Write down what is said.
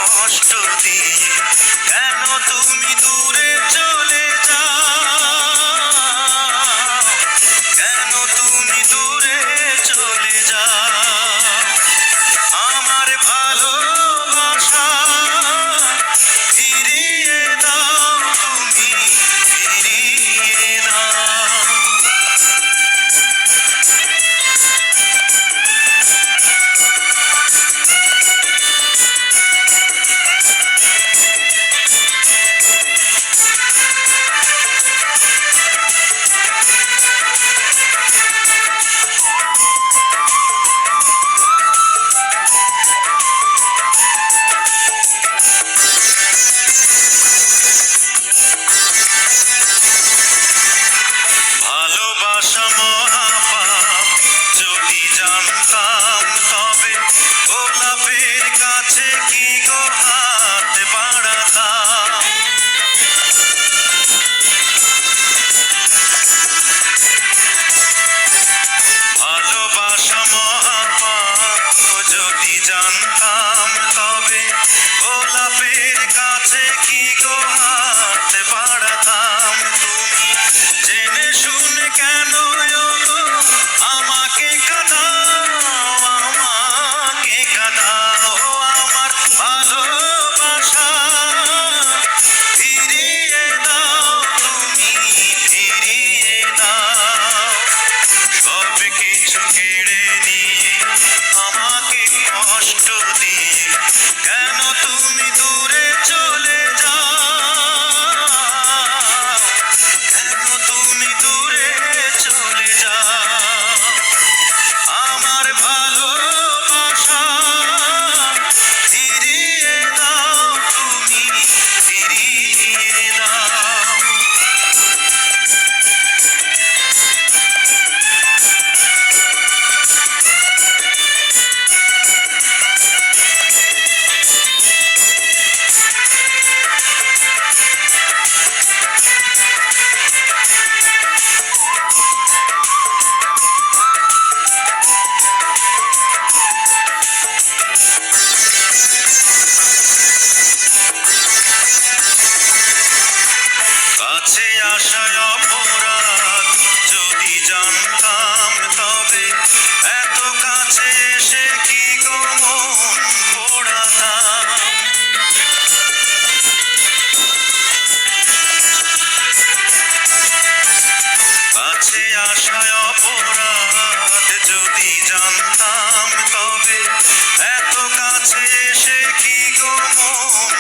কষ্ট দিয়ে কেন তুমি দূরে চলে যাও, কেন তুমি দূরে চলে যাও। আমার ভালোবাসা ফিরিয়ে দাও, তুমি ফিরিয়ে দাও। ভালোবাসা মহাপাপ, যদি জানতাম তবে গোলাপের কাছে কি গো হাত বাড়াতাম। ভালোবাসা মহাপাপ, যদি জানতাম তবে গোলাপের কাছে কি গো হাত বাড়াতাম। তুমি জেনে শুনে কেন আমাকে কাঁদাও, আমাকে কাঁদাও। আমার ভালোবাসা ফিরিয়ে দাও, তুমি ফিরিয়ে দাও। সব কিছু কেড়ে নিয়ে আমাকে কষ্ট দিয়ে কেন তুমি দূরে চলে যাও, কেন তুমি দূরে চলে যাও। আমার ভালোবাসা ফিরিয়ে দাও, তুমি ফিরিয়ে দাও। কাছে আসায় অপরাধ, যদি জানতাম তবে এত কাছে এসে কি গো মন পোড়াতাম। কাছে আসায় অপরাধ, যদি জানতাম তবে এত কাছে এসে কি গো মন